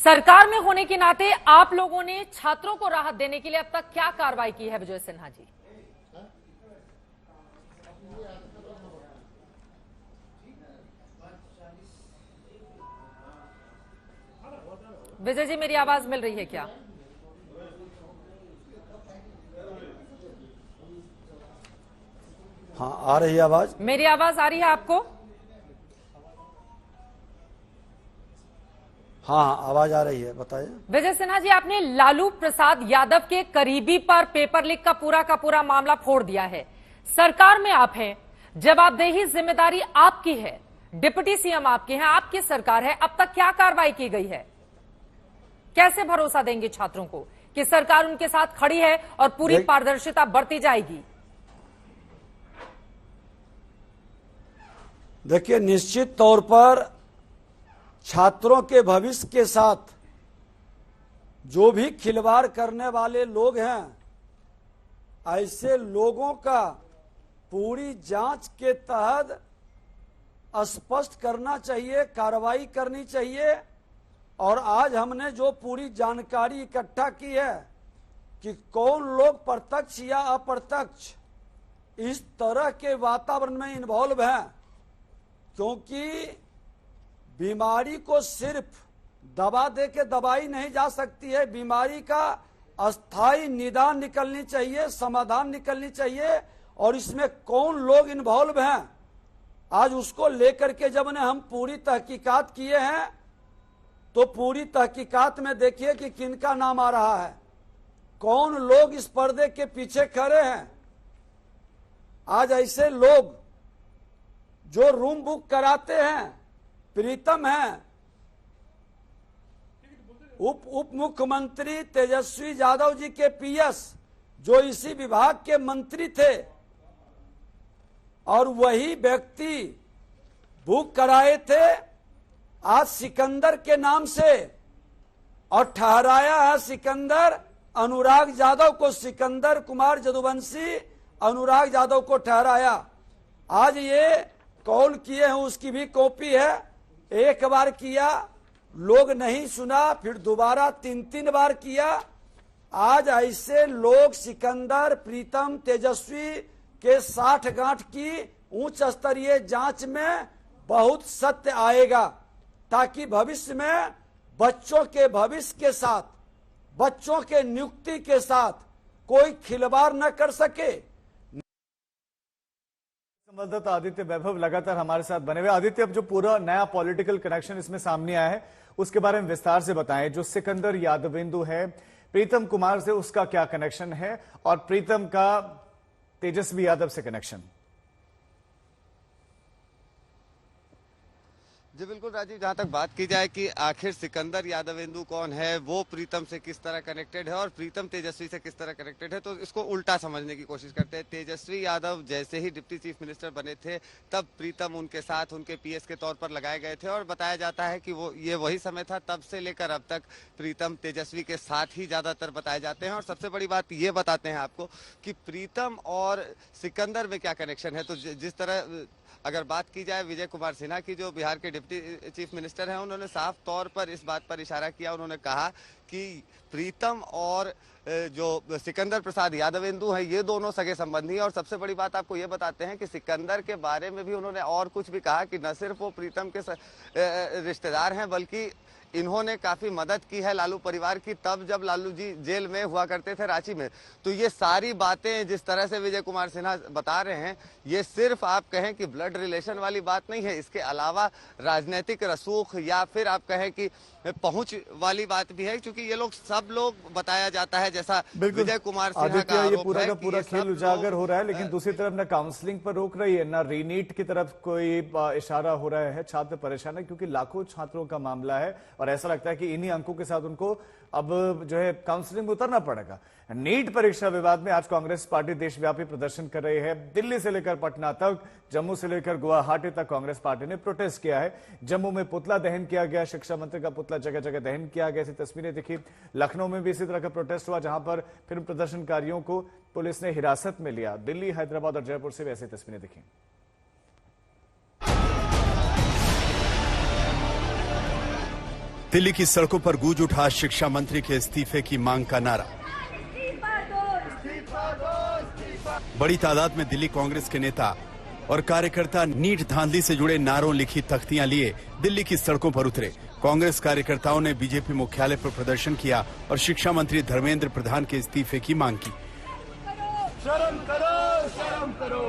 सरकार में होने के नाते आप लोगों ने छात्रों को राहत देने के लिए अब तक क्या कार्रवाई की है विजय सिन्हा जी? विजय जी, मेरी आवाज मिल रही है क्या? हाँ, आ रही है आवाज। मेरी आवाज आ रही है आपको? हाँ, आवाज आ रही है, बताइए। विजय सिन्हा जी, आपने लालू प्रसाद यादव के करीबी पर पेपर लीक का पूरा मामला फोड़ दिया है। सरकार में आप हैं, जवाबदेही जिम्मेदारी आपकी है, डिप्टी सीएम आपके हैं, आपकी सरकार है। अब तक क्या कार्रवाई की गई है? कैसे भरोसा देंगे छात्रों को कि सरकार उनके साथ खड़ी है और पूरी पारदर्शिता बरती जाएगी? देखिए, निश्चित तौर पर छात्रों के भविष्य के साथ जो भी खिलवाड़ करने वाले लोग हैं, ऐसे लोगों का पूरी जांच के तहत स्पष्ट करना चाहिए, कार्रवाई करनी चाहिए। और आज हमने जो पूरी जानकारी इकट्ठा की है कि कौन लोग प्रत्यक्ष या अप्रत्यक्ष इस तरह के वातावरण में इन्वॉल्व हैं, क्योंकि बीमारी को सिर्फ दवा दे के दवाई नहीं जा सकती है। बीमारी का अस्थायी निदान निकलनी चाहिए, समाधान निकलनी चाहिए। और इसमें कौन लोग इन्वॉल्व हैं, आज उसको लेकर के जब ने हम पूरी तहकीकात किए हैं, तो पूरी तहकीकात में देखिए कि किनका नाम आ रहा है, कौन लोग इस पर्दे के पीछे खड़े हैं। आज ऐसे लोग जो रूम बुक कराते हैं, प्रीतम हैं, उप मुख्यमंत्री तेजस्वी यादव जी के पीएस, जो इसी विभाग के मंत्री थे, और वही व्यक्ति बुक कराए थे आज सिकंदर के नाम से, और ठहराया है सिकंदर अनुराग यादव को, सिकंदर कुमार जदुवंशी अनुराग यादव को ठहराया। आज ये कॉल किए हैं, उसकी भी कॉपी है। एक बार किया, लोग नहीं सुना, फिर दोबारा 3 बार किया। आज ऐसे लोग सिकंदर, प्रीतम, तेजस्वी के 60 गांठ की उच्च स्तरीय जांच में बहुत सत्य आएगा, ताकि भविष्य में बच्चों के भविष्य के साथ, बच्चों के नियुक्ति के साथ कोई खिलवाड़ न कर सके। संवाददाता आदित्य वैभव लगातार हमारे साथ बने हुए। आदित्य, अब जो पूरा नया पॉलिटिकल कनेक्शन इसमें सामने आया है, उसके बारे में विस्तार से बताएं। जो सिकंदर यादवेंदु है, प्रीतम कुमार से उसका क्या कनेक्शन है, और प्रीतम का तेजस्वी यादव से कनेक्शन? जी बिल्कुल राजीव, जहां तक बात की जाए कि आखिर सिकंदर यादवेंदु कौन है, वो प्रीतम से किस तरह कनेक्टेड है और प्रीतम तेजस्वी से किस तरह कनेक्टेड है, तो इसको उल्टा समझने की कोशिश करते हैं। तेजस्वी यादव जैसे ही डिप्टी चीफ मिनिस्टर बने थे, तब प्रीतम उनके साथ उनके पीएस के तौर पर लगाए गए थे, और बताया जाता है कि वो ये वही समय था, तब से लेकर अब तक प्रीतम तेजस्वी के साथ ही ज्यादातर बताए जाते हैं। और सबसे बड़ी बात ये बताते हैं आपको कि प्रीतम और सिकंदर में क्या कनेक्शन है। तो जिस तरह अगर बात की जाए विजय कुमार सिन्हा की, जो बिहार के डिप्टी चीफ मिनिस्टर हैं, उन्होंने साफ तौर पर इस बात पर इशारा किया। उन्होंने कहा कि प्रीतम और जो सिकंदर प्रसाद यादवेंदु हैं, ये दोनों सगे संबंधी हैं। और सबसे बड़ी बात आपको ये बताते हैं कि सिकंदर के बारे में भी उन्होंने और कुछ भी कहा कि न सिर्फ वो प्रीतम के रिश्तेदार हैं, बल्कि इन्होंने काफी मदद की है लालू परिवार की, तब जब लालू जी जेल में हुआ करते थे रांची में। तो ये सारी बातें जिस तरह से विजय कुमार सिन्हा बता रहे हैं, ये सिर्फ आप कहें कि ब्लड रिलेशन वाली बात नहीं है, इसके अलावा राजनीतिक रसूख या फिर आप कहें कि पहुंच वाली बात भी है, क्योंकि ये लोग सब लोग बताया जाता है, जैसा विजय कुमार सिन्हा का ये पूरा का पूरा खेल उजागर हो रहा है। लेकिन दूसरी तरफ न काउंसलिंग पर रोक रही है, न रीनीट की तरफ कोई इशारा हो रहा है। छात्र परेशान है क्योंकि लाखों छात्रों का मामला है, और ऐसा लगता है कि इन्हीं अंकों के साथ उनको अब जो है काउंसलिंग में उतरना पड़ेगा। नीट परीक्षा विवाद में आज कांग्रेस पार्टी देशव्यापी प्रदर्शन कर रही है। दिल्ली से लेकर पटना तक, जम्मू से लेकर गुवाहाटी तक कांग्रेस पार्टी ने प्रोटेस्ट किया है। जम्मू में पुतला दहन किया गया, शिक्षा मंत्री का पुतला जगह जगह दहन किया गया, ऐसी तस्वीरें दिखी। लखनऊ में भी इसी तरह का प्रोटेस्ट हुआ, जहां पर फिर प्रदर्शनकारियों को पुलिस ने हिरासत में लिया। दिल्ली, हैदराबाद और जयपुर से भी ऐसी तस्वीरें दिखी। दिल्ली की सड़कों पर गूंज उठा शिक्षा मंत्री के इस्तीफे की मांग का नारा। बड़ी तादाद में दिल्ली कांग्रेस के नेता और कार्यकर्ता नीट धांधली से जुड़े नारों लिखी तख्तियां लिए दिल्ली की सड़कों पर उतरे। कांग्रेस कार्यकर्ताओं ने बीजेपी मुख्यालय पर प्रदर्शन किया और शिक्षा मंत्री धर्मेंद्र प्रधान के इस्तीफे की मांग की। शर्म करो, शर्म करो।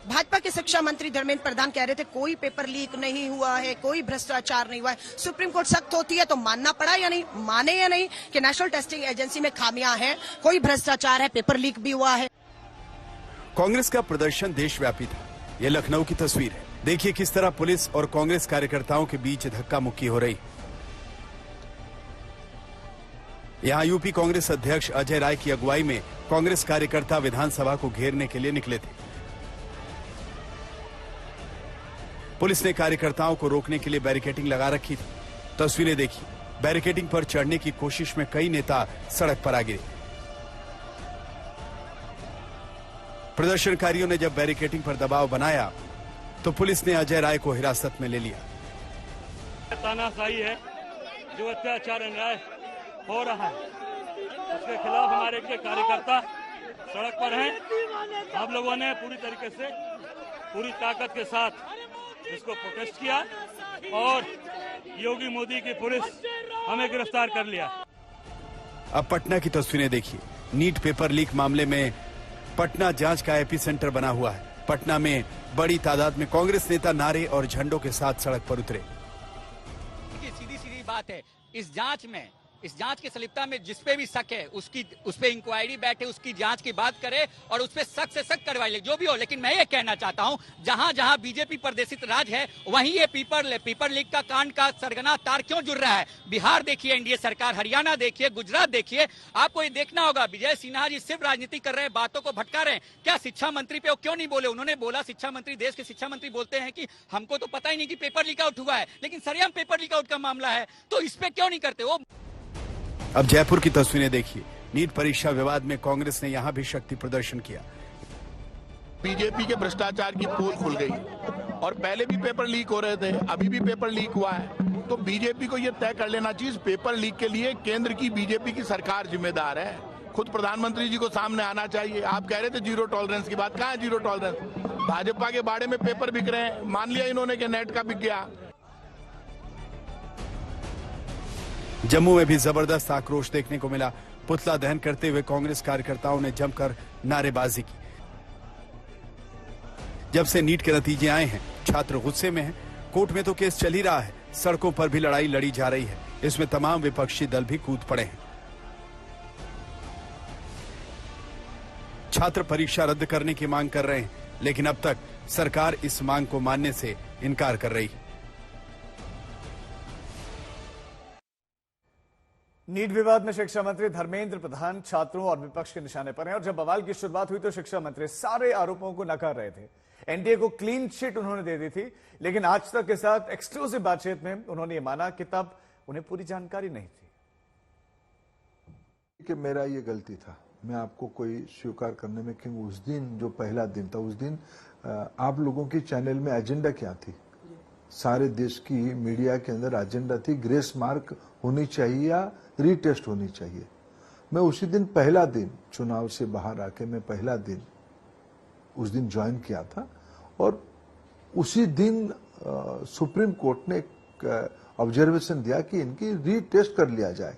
भाजपा के शिक्षा मंत्री धर्मेंद्र प्रधान कह रहे थे कोई पेपर लीक नहीं हुआ है, कोई भ्रष्टाचार नहीं हुआ है। सुप्रीम कोर्ट सख्त होती है तो मानना पड़ा या नहीं, माने या नहीं कि नेशनल टेस्टिंग एजेंसी में खामियां हैं, कोई भ्रष्टाचार है, पेपर लीक भी हुआ है। कांग्रेस का प्रदर्शन देशव्यापी था। ये लखनऊ की तस्वीर है। देखिए किस तरह पुलिस और कांग्रेस कार्यकर्ताओं के बीच धक्का मुक्की हो रही। यहां यूपी कांग्रेस अध्यक्ष अजय राय की अगुवाई में कांग्रेस कार्यकर्ता विधानसभा को घेरने के लिए निकले थे। पुलिस ने कार्यकर्ताओं को रोकने के लिए बैरिकेडिंग लगा रखी थी। तस्वीरें देखिए, बैरिकेडिंग पर चढ़ने की कोशिश में कई नेता सड़क पर आ गिरे। प्रदर्शनकारियों ने जब बैरिकेडिंग पर दबाव बनाया तो पुलिस ने अजय राय को हिरासत में ले लिया। तानाशाही है, जो अत्याचार अन्याय हो रहा है उसके खिलाफ हमारे के कार्यकर्ता सड़क पर हैं। आप लोगों ने पूरी तरीके से पूरी ताकत के साथ इसको प्रोटेस्ट किया और योगी मोदी की पुलिस हमें गिरफ्तार कर लिया। अब पटना की तस्वीरें देखिए। नीट पेपर लीक मामले में पटना जांच का एपी सेंटर बना हुआ है। पटना में बड़ी तादाद में कांग्रेस नेता नारे और झंडों के साथ सड़क पर उतरे। सीधी सीधी बात है, इस जांच की संलिप्तता में जिस पे भी शक है उस पे इंक्वायरी बैठे, उसकी जांच की बात करे और उस पे सख्त से सख्त कार्रवाई ले, जो भी हो। लेकिन मैं ये कहना चाहता हूं, जहां जहां बीजेपी प्रदेशित राज है वहीं ये पेपर लीक का कांड का सरगना तार क्यों जुड़ रहा है। बिहार देखिए एनडीए सरकार, हरियाणा देखिए, गुजरात देखिए। आपको ये देखना होगा विजय सिन्हा जी सिर्फ राजनीति कर रहे हैं, बातों को भटका रहे हैं। क्या शिक्षा मंत्री पे वो क्यों नहीं बोले? उन्होंने बोला, शिक्षा मंत्री, देश के शिक्षा मंत्री बोलते हैं कि हमको तो पता ही नहीं कि पेपर लीक आउट हुआ है, लेकिन सरेआम पेपर लीक आउट का मामला है, तो इस पे क्यों नहीं करते वो? अब जयपुर की तस्वीरें देखिए। नीट परीक्षा विवाद में कांग्रेस ने यहां भी शक्ति प्रदर्शन किया। बीजेपी के भ्रष्टाचार की पोल खुल गई और पहले भी पेपर लीक हो रहे थे, अभी भी पेपर लीक हुआ है। तो बीजेपी को यह तय कर लेना चाहिए, पेपर लीक के लिए केंद्र की बीजेपी की सरकार जिम्मेदार है। खुद प्रधानमंत्री जी को सामने आना चाहिए। आप कह रहे थे जीरो टॉलरेंस की बात, कहां है जीरो टॉलरेंस? भाजपा के बाड़े में पेपर बिक रहे हैं, मान लिया इन्होंने कि नेट का बिक गया। जम्मू में भी जबरदस्त आक्रोश देखने को मिला। पुतला दहन करते हुए कांग्रेस कार्यकर्ताओं ने जमकर नारेबाजी की। जब से नीट के नतीजे आए हैं, छात्र गुस्से में हैं। कोर्ट में तो केस चल ही रहा है, सड़कों पर भी लड़ाई लड़ी जा रही है। इसमें तमाम विपक्षी दल भी कूद पड़े हैं। छात्र परीक्षा रद्द करने की मांग कर रहे हैं, लेकिन अब तक सरकार इस मांग को मानने से इनकार कर रही है। नीट विवाद में शिक्षा मंत्री धर्मेंद्र प्रधान छात्रों और विपक्ष के निशाने पर हैं और जब बवाल की शुरुआत हुई तो शिक्षा मंत्री सारे आरोपों को नकार रहे थे। एनडीए को क्लीन चिट उन्होंने दे दी थी, लेकिन आज तक के साथ एक्सक्लूसिव बातचीत में उन्होंने ये माना कि तब उन्हें पूरी जानकारी नहीं थी कि मेरा ये गलती था। मैं आपको कोई स्वीकार करने में, क्योंकि उस दिन जो पहला दिन था, उस दिन आप लोगों की चैनल में एजेंडा क्या थी? सारे देश की मीडिया के अंदर एजेंडा थी ग्रेस मार्क होनी चाहिए या रीटेस्ट होनी चाहिए। मैं उसी दिन, पहला दिन चुनाव से बाहर आके मैं पहला दिन उस दिन ज्वाइन किया था और उसी दिन सुप्रीम कोर्ट ने एक ऑब्जर्वेशन दिया कि इनकी रीटेस्ट कर लिया जाए।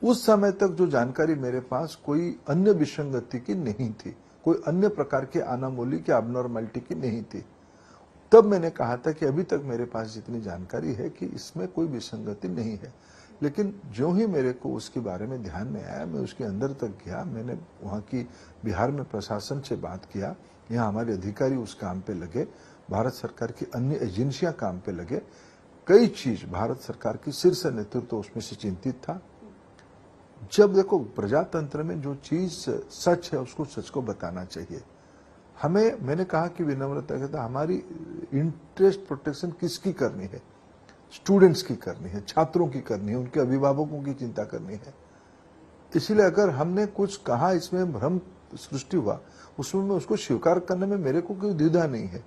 उस समय तक जो जानकारी मेरे पास कोई अन्य विसंगति की नहीं थी, कोई अन्य प्रकार के अनामोली की अबनॉर्मलिटी की नहीं थी। तब मैंने कहा था कि अभी तक मेरे पास जितनी जानकारी है कि इसमें कोई विसंगति नहीं है। लेकिन जो ही मेरे को उसके बारे में ध्यान में आया, मैं उसके अंदर तक गया। मैंने वहाँ की बिहार में प्रशासन से बात किया, यहाँ हमारे अधिकारी उस काम पे लगे, भारत सरकार की अन्य एजेंसियां काम पे लगे। कई चीज भारत सरकार की शीर्ष नेतृत्व उसमें से चिंतित था। जब देखो, प्रजातंत्र में जो चीज सच है उसको सच को बताना चाहिए। हमें, मैंने कहा कि विनम्रता के साथ हमारी इंटरेस्ट प्रोटेक्शन किसकी करनी है? स्टूडेंट्स की करनी है, छात्रों की करनी है, उनके अभिभावकों की चिंता करनी है। इसलिए अगर हमने कुछ कहा, इसमें भ्रम सृष्टि हुआ, उसमें मैं उसको स्वीकार करने में मेरे को कोई द्विधा नहीं है।